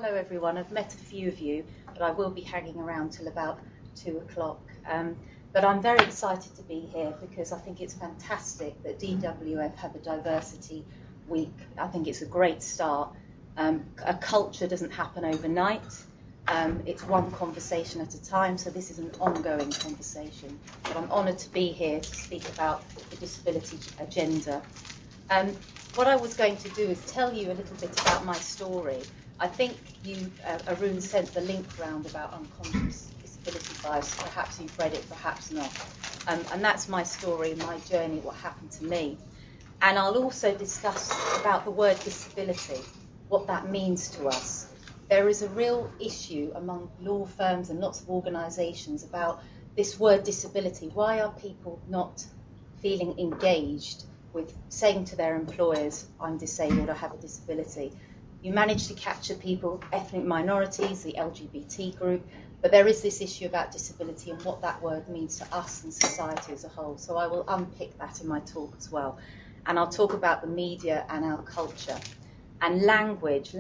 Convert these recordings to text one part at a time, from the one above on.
Hello everyone, I've met a few of you, but I will be hanging around till about 2 o'clock. But I'm very excited to be here because I think it's fantastic that DWF have a diversity week. I think it's a great start. A culture doesn't happen overnight. It's one conversation at a time, so this is an ongoing conversation. But I'm honoured to be here to speak about the disability agenda. What I was going to do is tell you a little bit about my story. I think you, Arun, sent the link round about unconscious disability bias. Perhaps you've read it, perhaps not. And that's my story, my journey, what happened to me. And I'll also discuss about the word disability, what that means to us. There is a real issue among law firms and lots of organisations about this word disability. Why are people not feeling engaged with saying to their employers, I'm disabled, I have a disability? You manage to capture people, ethnic minorities, the LGBT group, but there is this issue about disability and what that word means to us and society as a whole. So I will unpick that in my talk as well. And I'll talk about the media and our culture. And language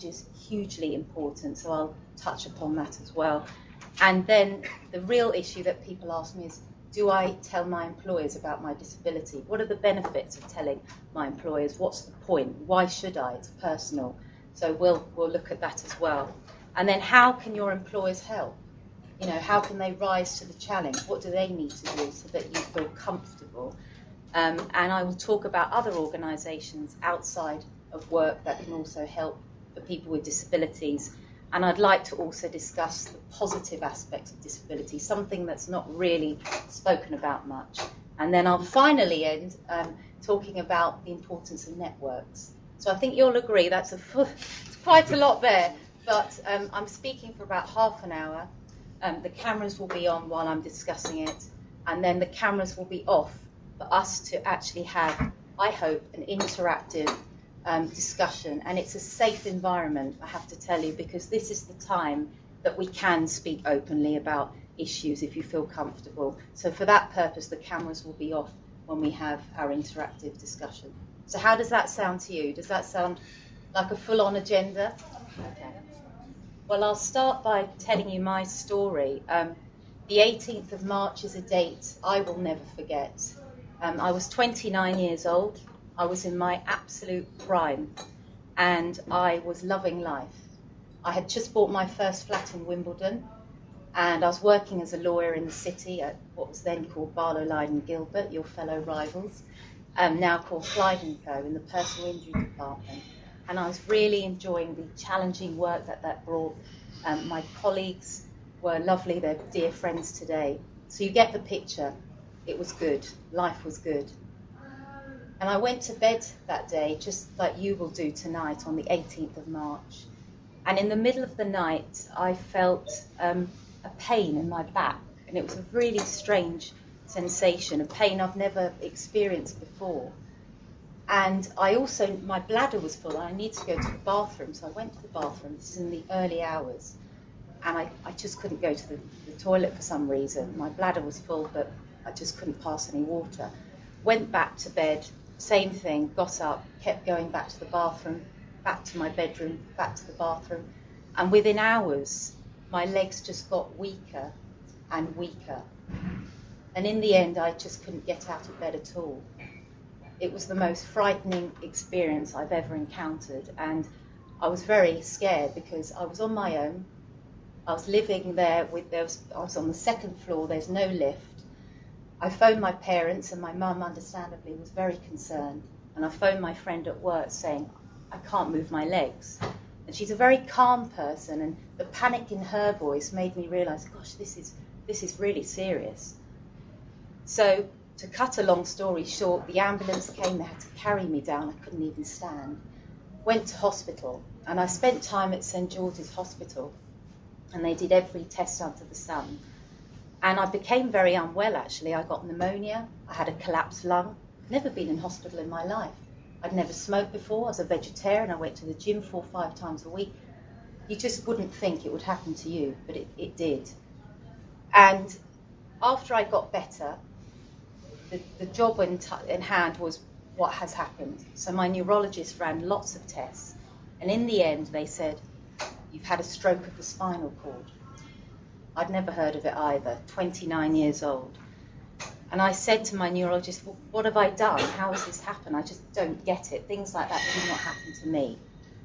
is hugely important, so I'll touch upon that as well. And then the real issue that people ask me is, do I tell my employers about my disability? What are the benefits of telling my employers? What's the point? Why should I? It's personal. So we'll look at that as well. And then how can your employers help? You know, how can they rise to the challenge? What do they need to do so that you feel comfortable? And I will talk about other organisations outside of work that can also help for people with disabilities. And I'd like to also discuss the positive aspects of disability, something that's not really spoken about much. And then I'll finally end talking about the importance of networks. So I think you'll agree that's it's quite a lot there, but I'm speaking for about half an hour. The cameras will be on while I'm discussing it, and then the cameras will be off for us to actually have, I hope, an interactive discussion. And it's a safe environment, I have to tell you, because this is the time that we can speak openly about issues if you feel comfortable. So for that purpose, the cameras will be off when we have our interactive discussion. So how does that sound to you? Does that sound like a full-on agenda? Okay. Well, I'll start by telling you my story. The 18th of March is a date I will never forget. I was 29 years old. I was in my absolute prime, and I was loving life. I had just bought my first flat in Wimbledon, and I was working as a lawyer in the city at what was then called Barlow, Lyden, Gilbert, your fellow rivals, now called Clyde & Co. in the personal injury department. And I was really enjoying the challenging work that brought. My colleagues were lovely, they're dear friends today. So you get the picture. It was good. Life was good. And I went to bed that day, just like you will do tonight on the 18th of March. And in the middle of the night, I felt a pain in my back. And it was a really strange sensation, a pain I've never experienced before. And I also, my bladder was full, and I needed to go to the bathroom. So I went to the bathroom. This is in the early hours. And I just couldn't go to the toilet for some reason. My bladder was full, but I just couldn't pass any water. Went back to bed. Same thing, got up, kept going back to the bathroom, back to my bedroom, back to the bathroom. And within hours, my legs just got weaker and weaker. And in the end, I just couldn't get out of bed at all. It was the most frightening experience I've ever encountered. And I was very scared because I was on my own. I was living there I was on the second floor, there's no lift. I phoned my parents, and my mum, understandably, was very concerned. And I phoned my friend at work saying, I can't move my legs. And she's a very calm person, and the panic in her voice made me realise, gosh, this is really serious. So, to cut a long story short, the ambulance came, they had to carry me down, I couldn't even stand. Went to hospital, and I spent time at St George's Hospital, and they did every test under the sun. And I became very unwell, actually. I got pneumonia. I had a collapsed lung. Never been in hospital in my life. I'd never smoked before. I was a vegetarian. I went to the gym 4 or 5 times a week. You just wouldn't think it would happen to you, but it did. And after I got better, the job in hand was what has happened. So my neurologist ran lots of tests. And in the end, they said, you've had a stroke of the spinal cord. I'd never heard of it either, 29 years old. And I said to my neurologist, well, what have I done? How has this happened? I just don't get it. Things like that do not happen to me.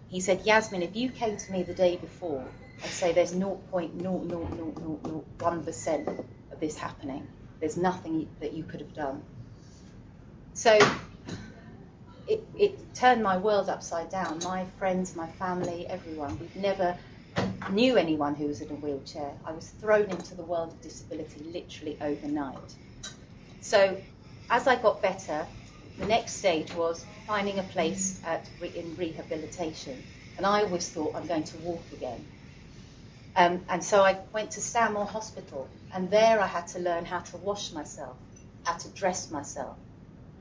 He said, Yasmin, if you came to me the day before, I'd say there's 0.00001% of this happening. There's nothing that you could have done. So it turned my world upside down. My friends, my family, everyone. We've never knew anyone who was in a wheelchair. I was thrown into the world of disability literally overnight. So as I got better, the next stage was finding a place in rehabilitation. And I always thought, I'm going to walk again. And so I went to Stanmore Hospital, and there I had to learn how to wash myself, how to dress myself.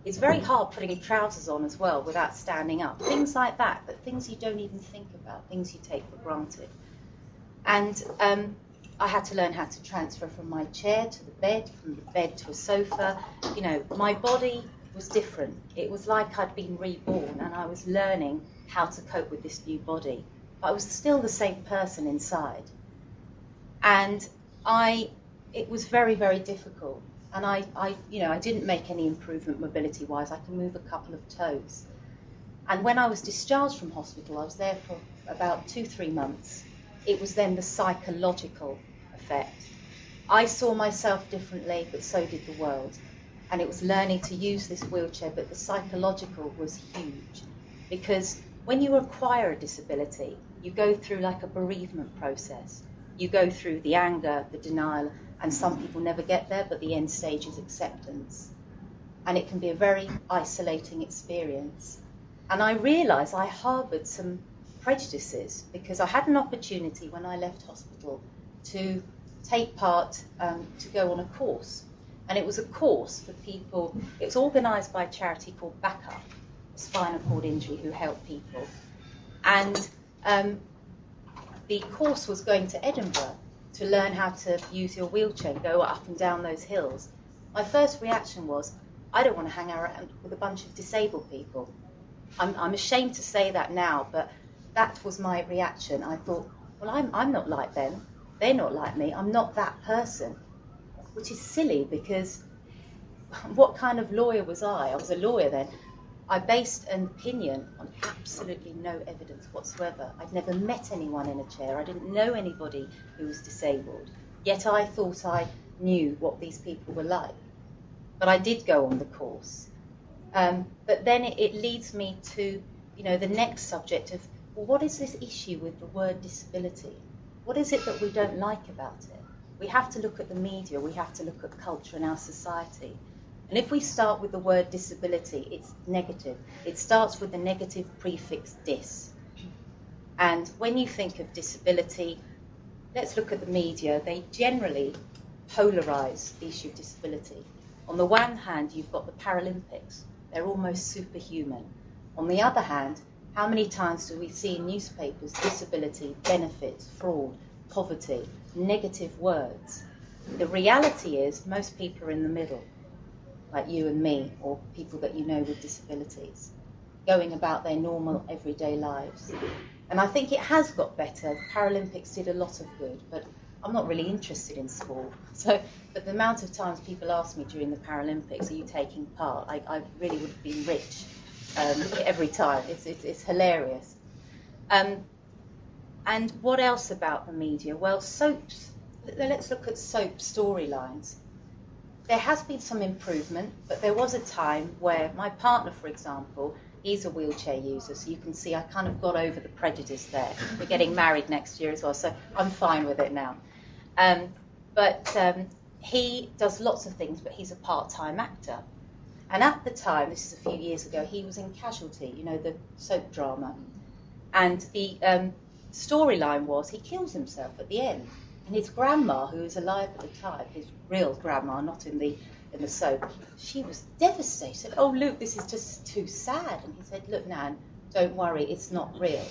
It's very hard putting trousers on as well without standing up. Things like that, but things you don't even think about, things you take for granted. And I had to learn how to transfer from my chair to the bed, from the bed to a sofa. You know, my body was different. It was like I'd been reborn, and I was learning how to cope with this new body. But I was still the same person inside. And it was very, very difficult. And I didn't make any improvement mobility-wise. I can move a couple of toes. And when I was discharged from hospital, I was there for about 2-3 months. It was then the psychological effect. I saw myself differently, but so did the world. And it was learning to use this wheelchair, but the psychological was huge. Because when you acquire a disability, you go through like a bereavement process. You go through the anger, the denial, and some people never get there, but the end stage is acceptance. And it can be a very isolating experience. And I realised I harboured some prejudices because I had an opportunity when I left hospital to take part, to go on a course. And it was a course for people, it was organised by a charity called Backup, a spinal cord injury, who help people. And the course was going to Edinburgh to learn how to use your wheelchair and go up and down those hills. My first reaction was, I don't want to hang around with a bunch of disabled people. I'm ashamed to say that now, but that was my reaction. I thought, well, I'm not like them. They're not like me. I'm not that person, which is silly because what kind of lawyer was I? I was a lawyer then. I based an opinion on absolutely no evidence whatsoever. I'd never met anyone in a chair. I didn't know anybody who was disabled. Yet I thought I knew what these people were like. But I did go on the course. But then it leads me to, the next subject of, well, what is this issue with the word disability? What is it that we don't like about it? We have to look at the media. We have to look at culture in our society. And if we start with the word disability, it's negative. It starts with the negative prefix dis. And when you think of disability, let's look at the media. They generally polarise the issue of disability. On the one hand, you've got the Paralympics. They're almost superhuman. On the other hand, how many times do we see in newspapers disability, benefits, fraud, poverty, negative words? The reality is most people are in the middle, like you and me, or people that you know with disabilities, going about their normal everyday lives. And I think it has got better. Paralympics did a lot of good, but I'm not really interested in sport. But the amount of times people ask me during the Paralympics, are you taking part? I really would have been rich every time. It's hilarious. And what else about the media? Well, soaps. Let's look at soap storylines. There has been some improvement, but there was a time where my partner, for example, he's a wheelchair user, so you can see I kind of got over the prejudice there. We're getting married next year as well, so I'm fine with it now. But he does lots of things, but he's a part-time actor. And at the time, this is a few years ago, he was in Casualty, the soap drama. And the storyline was he kills himself at the end. And his grandma, who was alive at the time, his real grandma, not in the soap, she was devastated. She said, "Oh, Luke, this is just too sad." And he said, "Look, Nan, don't worry, it's not real."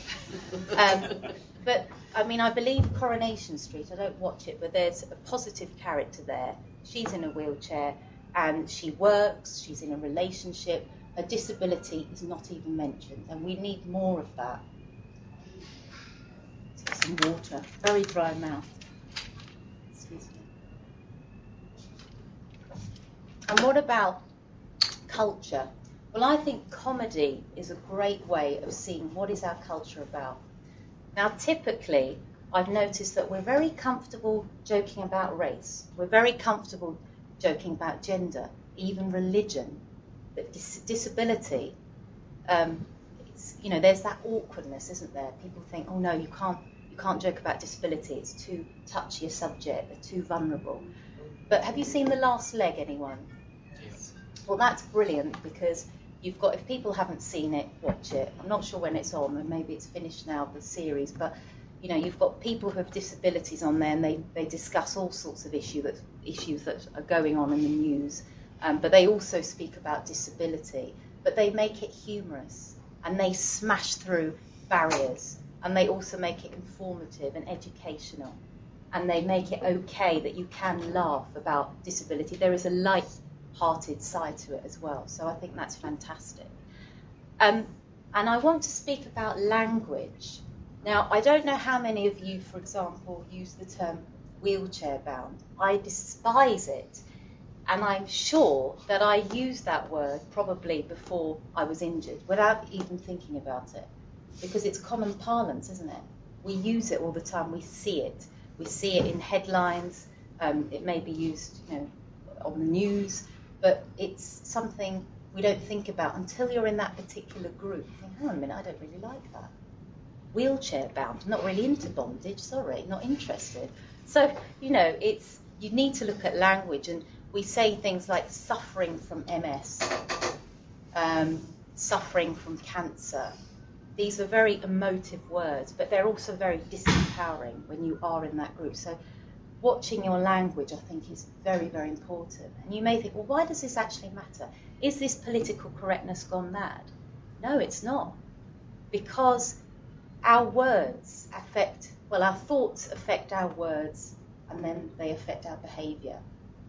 But, I believe Coronation Street, I don't watch it, but there's a positive character there. She's in a wheelchair, and she works, she's in a relationship. Her disability is not even mentioned, and we need more of that. some water. Very dry mouth. Excuse me. And what about culture? Well, I think comedy is a great way of seeing what is our culture about. Now, typically, I've noticed that we're very comfortable joking about race. We're very comfortable joking about gender, even religion. But disability, there's that awkwardness, isn't there? People think, oh no, you can't joke about disability. It's too touchy a subject. They're too vulnerable. But have you seen The Last Leg, anyone? Yes. Well, that's brilliant because you've got, if people haven't seen it, watch it. I'm not sure when it's on, and maybe it's finished now, the series, but you've got people who have disabilities on there, and they discuss all sorts of issues that are going on in the news. But they also speak about disability, but they make it humorous, and they smash through barriers, and they also make it informative and educational, and they make it okay that you can laugh about disability. There is a light-hearted side to it as well, so I think that's fantastic. And I want to speak about language. Now, I don't know how many of you, for example, use the term wheelchair-bound. I despise it. And I'm sure that I used that word probably before I was injured, without even thinking about it. Because it's common parlance, isn't it? We use it all the time. We see it. We see it in headlines. It may be used, on the news. But it's something we don't think about until you're in that particular group. You think, hang on a minute, I don't really like that. Wheelchair bound, not really into bondage, sorry, not interested. So, you need to look at language, and we say things like suffering from MS, suffering from cancer. These are very emotive words, but they're also very disempowering when you are in that group. So watching your language, I think, is very, very important. And you may think, well, why does this actually matter? Is this political correctness gone mad? No, it's not. Because our words our thoughts affect our words, and then they affect our behaviour.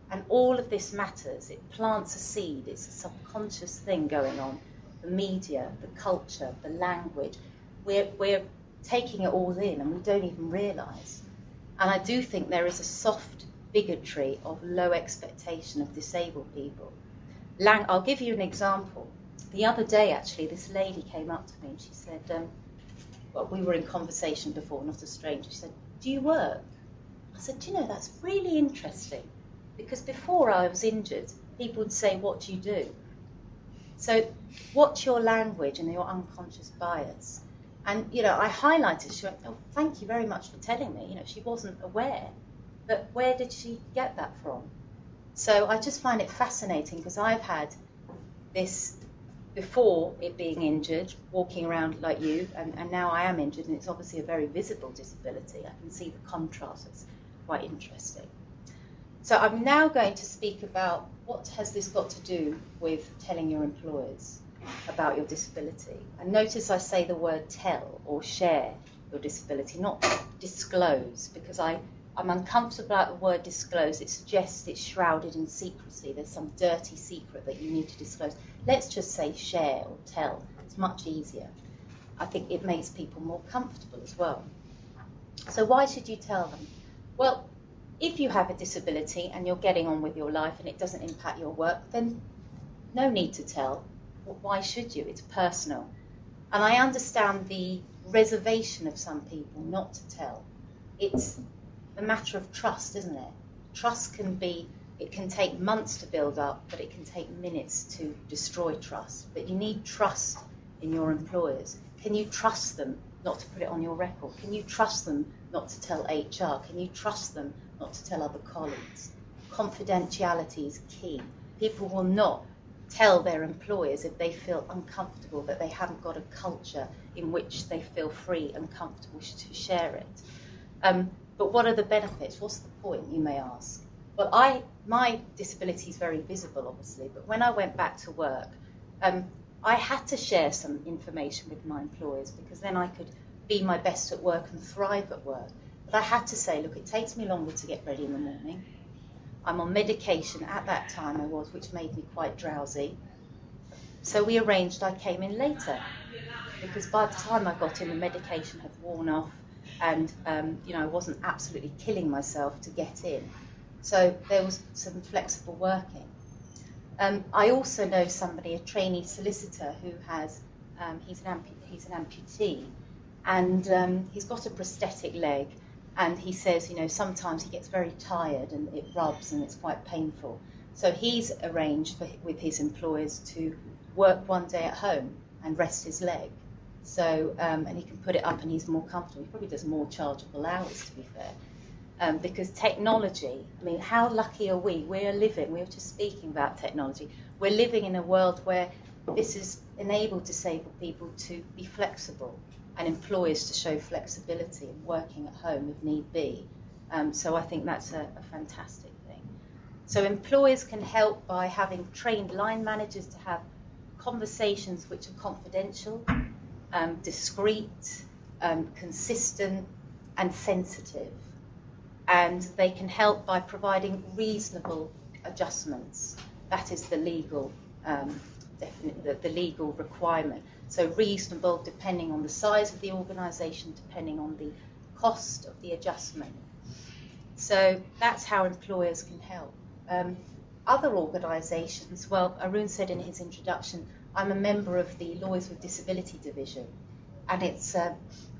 And all of this matters. It plants a seed. It's a subconscious thing going on. The media, the culture, the language. We're taking it all in, and we don't even realise. And I do think there is a soft bigotry of low expectation of disabled people. I'll give you an example. The other day, actually, this lady came up to me and she said, we were in conversation before, not a stranger. She said, do you work? I said, that's really interesting. Because before I was injured, people would say, what do you do? So watch your language and your unconscious bias. And, I highlighted, she went, oh, thank you very much for telling me. She wasn't aware. But where did she get that from? So I just find it fascinating because I've had this before it being injured, walking around like you, and now I am injured, and it's obviously a very visible disability. I can see the contrast. It's quite interesting. So I'm now going to speak about what has this got to do with telling your employers about your disability. And notice I say the word tell or share your disability, not disclose, because I'm uncomfortable about the word disclose. It suggests it's shrouded in secrecy. There's some dirty secret that you need to disclose. Let's just say share or tell. It's much easier. I think it makes people more comfortable as well. So why should you tell them? Well, if you have a disability and you're getting on with your life and it doesn't impact your work, then no need to tell. Why should you? It's personal. And I understand the reservation of some people not to tell. It's a matter of trust, isn't it? Trust it can take months to build up, but it can take minutes to destroy trust. But you need trust in your employers. Can you trust them not to put it on your record? Can you trust them not to tell HR? Can you trust them not to tell other colleagues? Confidentiality is key. People will not tell their employers if they feel uncomfortable, that they haven't got a culture in which they feel free and comfortable to share it. But what are the benefits? What's the point, you may ask? Well, my disability is very visible, obviously, but when I went back to work, I had to share some information with my employers because then I could be my best at work and thrive at work. But I had to say, look, it takes me longer to get ready in the morning. I'm on medication at that time which made me quite drowsy. So we arranged I came in later because by the time I got in, the medication had worn off and I wasn't absolutely killing myself to get in. So there was some flexible working. I also know somebody, a trainee solicitor, who has, he's an amputee, and he's got a prosthetic leg, and he says, sometimes he gets very tired and it rubs and it's quite painful. So he's arranged with his employers to work one day at home and rest his leg. So, and he can put it up and he's more comfortable. He probably does more chargeable hours, to be fair. Because technology, how lucky are we? We were just speaking about technology. We're living in a world where this has enabled disabled people to be flexible and employers to show flexibility in working at home if need be. So I think that's a fantastic thing. So employers can help by having trained line managers to have conversations which are confidential, discreet, consistent, and sensitive. And they can help by providing reasonable adjustments. That is the legal, the legal requirement. So reasonable depending on the size of the organisation, depending on the cost of the adjustment. So that's how employers can help. Other organisations, well, Arun said in his introduction, I'm a member of the Lawyers with Disability Division, and it's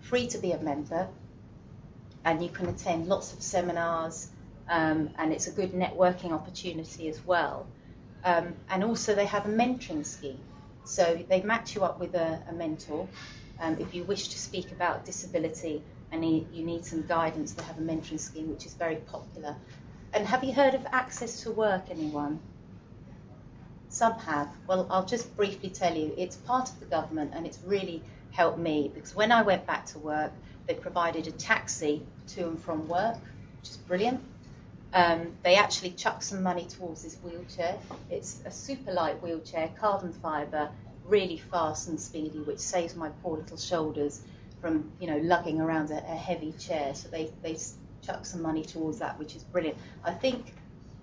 free to be a member, and you can attend lots of seminars, and it's a good networking opportunity as well. And also they have a mentoring scheme. So they match you up with a mentor. If you wish to speak about disability and you need some guidance, they have a mentoring scheme which is very popular. And have you heard of Access to Work, anyone? Some have. Well, I'll just briefly tell you, it's part of the government and it's really helped me, because when I went back to work, they provided a taxi to and from work, which is brilliant. They actually chucked some money towards this wheelchair. It's a super light wheelchair, carbon fibre, really fast and speedy, which saves my poor little shoulders from, lugging around a heavy chair. So they chucked some money towards that, which is brilliant. I think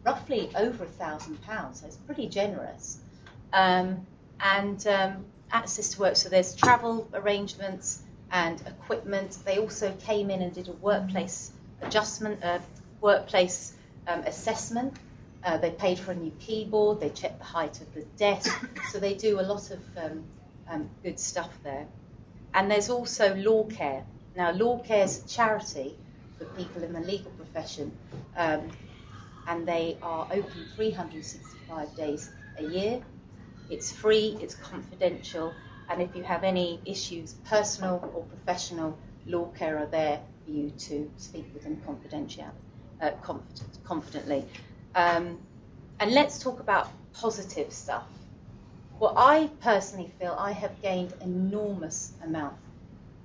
roughly over £1,000, so it's pretty generous. And access to work, so there's travel arrangements and equipment. They also came in and did a workplace adjustment, workplace assessment. They paid for a new keyboard, they checked the height of the desk, so they do a lot of good stuff there. And there's also Law Care. Now, Law Care is a charity for people in the legal profession, and they are open 365 days a year. It's free, it's confidential, and if you have any issues, personal or professional, Law Care are there for you to speak with them confidently. And let's talk about positive stuff. Well, I personally feel I have gained enormous amount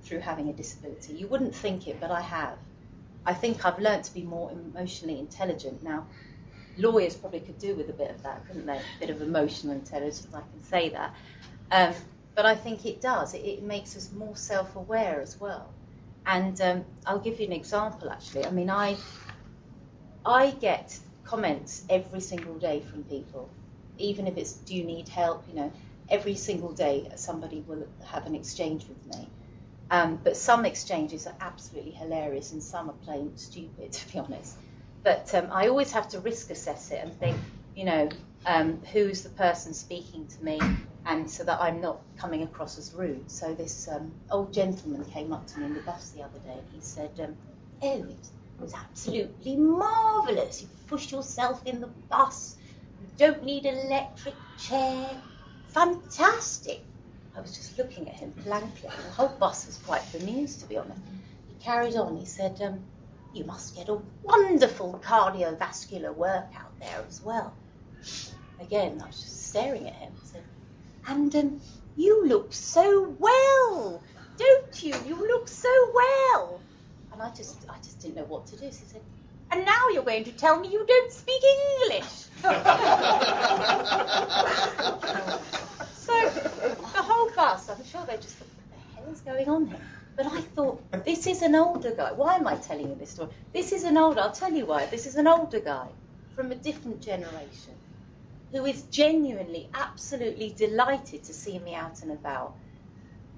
through having a disability. You wouldn't think it, but I have. I think I've learned to be more emotionally intelligent. Now, lawyers probably could do with a bit of that, couldn't they? A bit of emotional intelligence, I can say that. But I think it does. It makes us more self-aware as well. And I'll give you an example, actually. I get comments every single day from people, even if it's, do you need help? Every single day somebody will have an exchange with me. But some exchanges are absolutely hilarious and some are plain stupid, to be honest. But I always have to risk assess it and think, who's the person speaking to me, and so that I'm not coming across as rude. So this old gentleman came up to me in the bus the other day and he said, it was absolutely marvellous. You pushed yourself in the bus. You don't need an electric chair. Fantastic. I was just looking at him blankly. The whole bus was quite bemused, to be honest. He carried on. He said, you must get a wonderful cardiovascular workout there as well. Again, I was just staring at him. I said, and you look so well, don't you? You look so well. And I just didn't know what to do. So he said, and now you're going to tell me you don't speak English. So the whole bus, I'm sure they just thought, what the hell is going on here? But I thought, this is an older guy. Why am I telling you this story? I'll tell you why. This is an older guy from a different generation who is genuinely, absolutely delighted to see me out and about.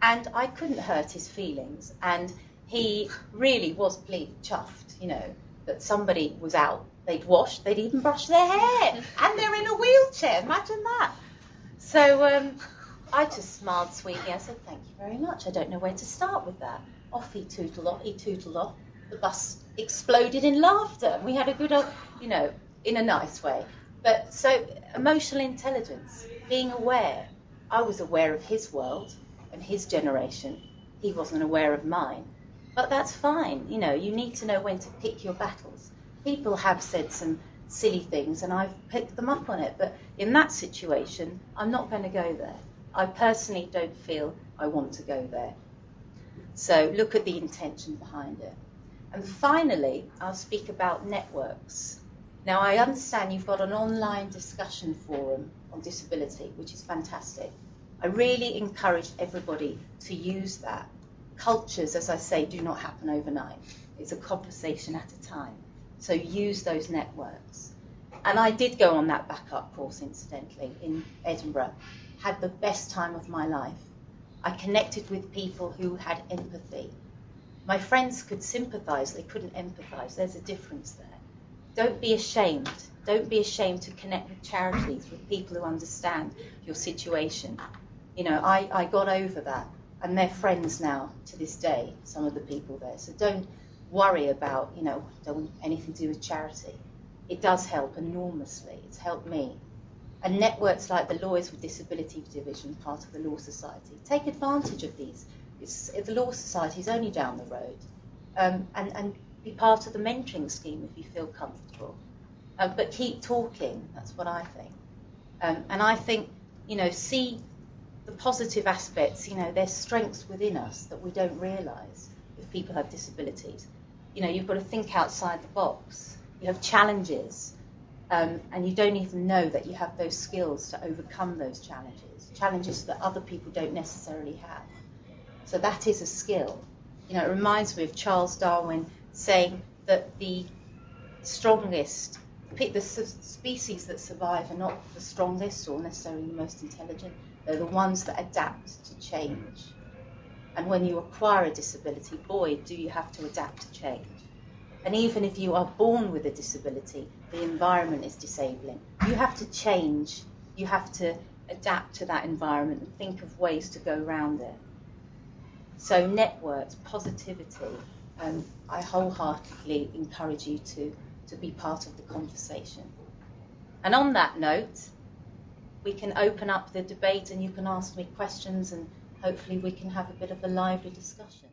And I couldn't hurt his feelings. And he really was chuffed, you know, that somebody was out. They'd washed, they'd even brushed their hair, and they're in a wheelchair. Imagine that. So I just smiled sweetly. I said, thank you very much. I don't know where to start with that. Off he tootled off. The bus exploded in laughter. We had a good old, you know, in a nice way. But so emotional intelligence, being aware. I was aware of his world and his generation. He wasn't aware of mine. But that's fine. You know, you need to know when to pick your battles. People have said some silly things and I've picked them up on it. But in that situation, I'm not going to go there. I personally don't feel I want to go there. So look at the intention behind it. And finally, I'll speak about networks. Now, I understand you've got an online discussion forum on disability, which is fantastic. I really encourage everybody to use that. Cultures, as I say, do not happen overnight. It's a conversation at a time. So use those networks. And I did go on that backup course, incidentally, in Edinburgh. Had the best time of my life. I connected with people who had empathy. My friends could sympathise, they couldn't empathise. There's a difference there. Don't be ashamed. Don't be ashamed to connect with charities, with people who understand your situation. You know, I got over that, and they're friends now to this day, some of the people there. So don't worry about, you know, don't want anything to do with charity. It does help enormously. It's helped me. And networks like the Lawyers with Disability Division, part of the Law Society, take advantage of these. The Law Society is only down the road. And be part of the mentoring scheme if you feel comfortable. But keep talking, that's what I think. And I think, you know, see the positive aspects, you know, there's strengths within us that we don't realise if people have disabilities. You know, you've got to think outside the box. You have challenges. And you don't even know that you have those skills to overcome those challenges that other people don't necessarily have. So that is a skill. You know, it reminds me of Charles Darwin saying that the strongest, the species that survive are not the strongest or necessarily the most intelligent. They're the ones that adapt to change. And when you acquire a disability, boy, do you have to adapt to change. And even if you are born with a disability, the environment is disabling. You have to change. You have to adapt to that environment and think of ways to go around it. So networks, positivity, I wholeheartedly encourage you to be part of the conversation. And on that note, we can open up the debate and you can ask me questions and hopefully we can have a bit of a lively discussion.